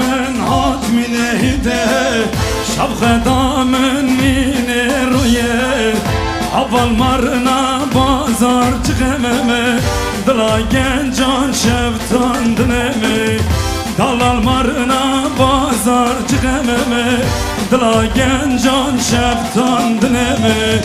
من حاتمine hide şabxeda min mine roye Haval marna bazar çıkememe Dila gencan şevtan dineme Dalal marna bazar çıkememe Dila gencan şevtan dineme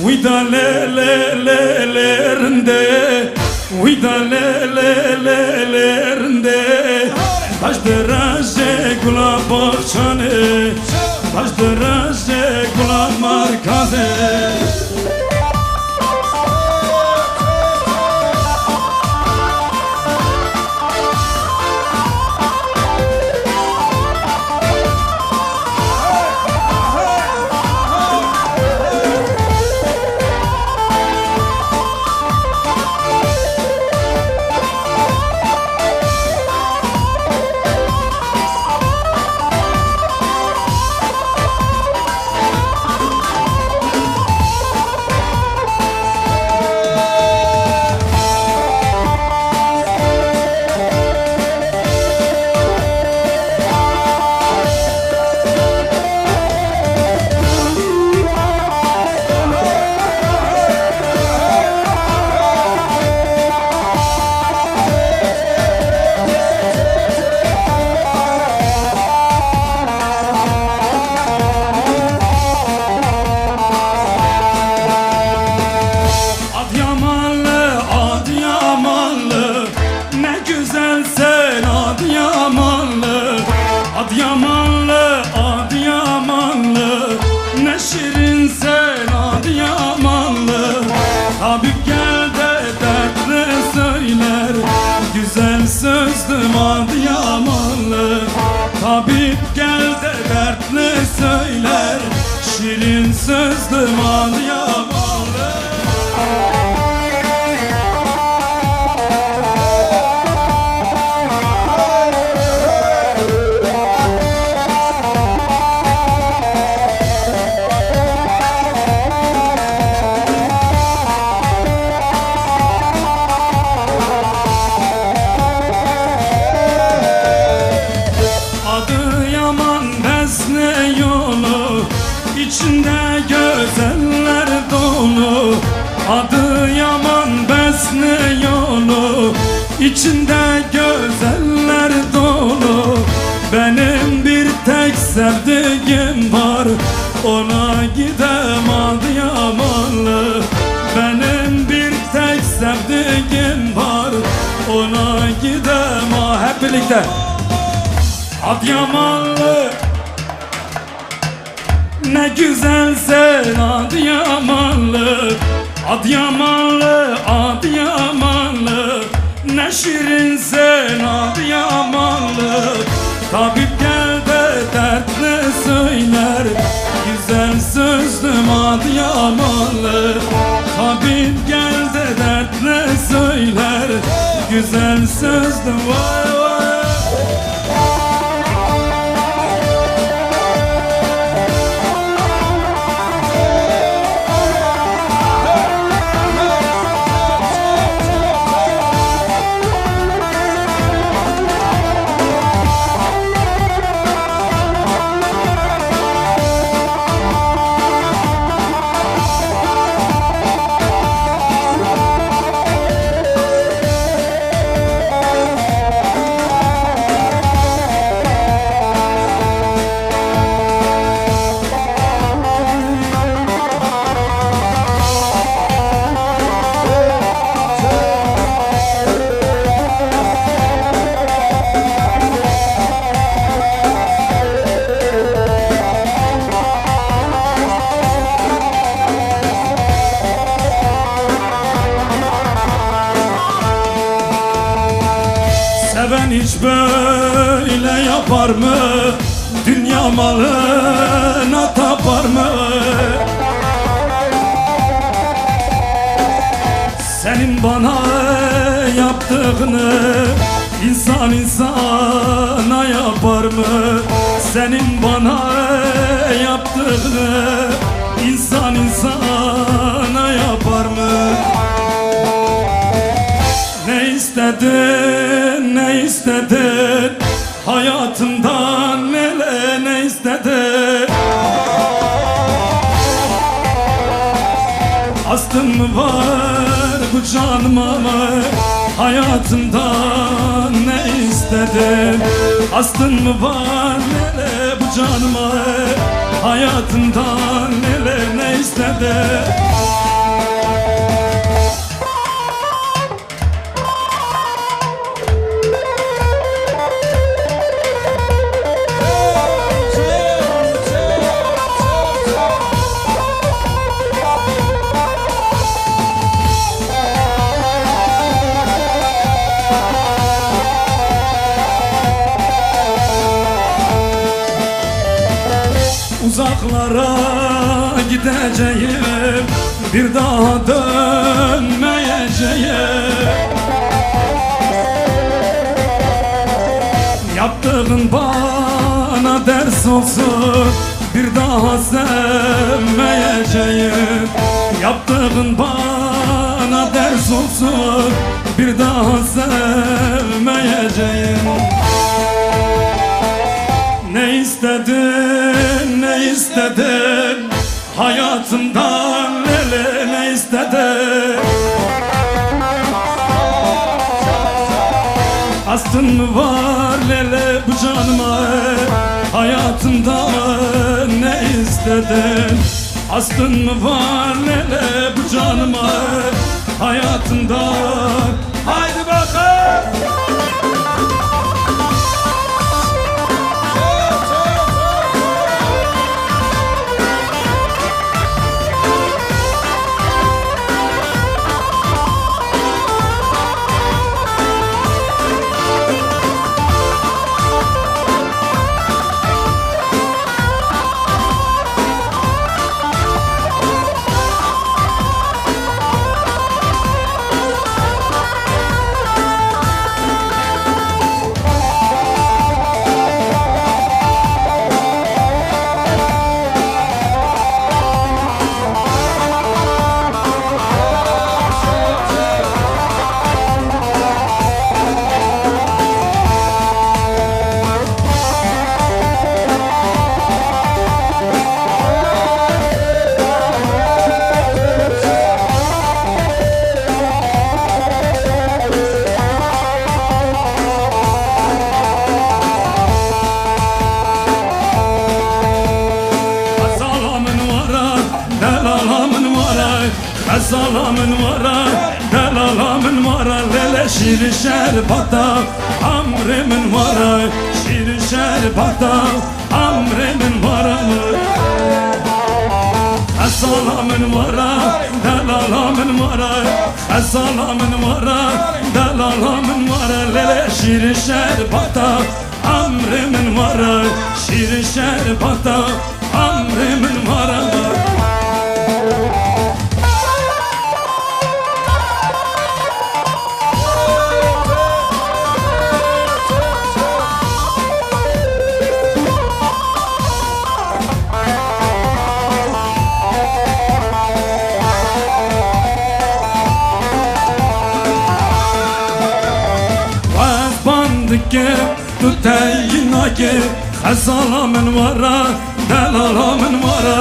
Vida le le le lerinde Vida le le le lerinde Baş derece gula bahçane Baş derece gula markaze Adıyamanlı, Adıyamanlı Ne şirin sen Adıyamanlı Tabip gel de dertli söyler Güzel sözdüm Adıyamanlı Tabip gel de dertli söyler Şirin sözdüm Adıyamanlı İçinde güzeller dolu Adıyaman besne yolu İçinde güzeller dolu Benim bir tek sevdiğim var Ona gidem Adıyamanlı Benim bir tek sevdiğim var Ona gidem Hep birlikte Adıyamanlı Ne güzel sen Adıyamanlı Adıyamanlı, Adıyamanlı Ne şirin sen Adıyamanlı Tabip gel de dertli söyler Güzel sözdüm Adıyamanlı Tabip gel de dertli söyler Güzel sözdüm vay vay Seven hiç böyle yapar mı? Dünya malına tapar mı? Senin bana yaptığını insan insana yapar mı? Senin bana yaptığını insan insana yapar mı? Ne istedin, ne istedin? hayatımdan ne istedi? Astın mı var bu canıma, hayatımdan ne istedin? Astın mı var bu canıma, hayatımdan ne istedin? Uzaklara gideceğim, bir daha dönmeyeceğim. Yaptığın bana ders olsun, bir daha sevmeyeceğim. Yaptığın bana ders olsun, bir daha sevmeyeceğim. Ne istedin, ne istedin? Hayatımdan ne istedin? Astın mı var lele bu canıma, hayatımdan ne istedin? Astın mı var lele bu canıma, hayatımdan? Haydi bakalım! Salamın vara, delalamın vara, lele şir şerbata, amrimin vara, şir şerbata, amrimin vara. Salamın vara, delalamın vara, salamın vara, delalamın vara, lele şir şerbata, amrimin vara, şir şerbata, amrimin vara. Tutayinake, salamın vara, delalamın vara.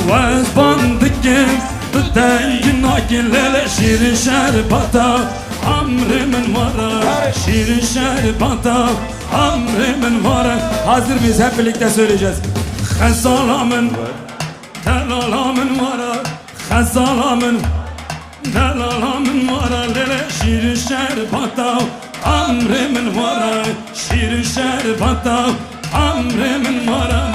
Vazbandike, tutayinake, lele şir şerbata, amrimin vara, şir şerbata, amrimin vara. Hazır mıyız? Hep birlikte söyleyeceğiz. Salamın, delalamın vara, salamın, delalamın vara, lele şir şerbata, amrimin vara, şir şerbata, amrimin vara.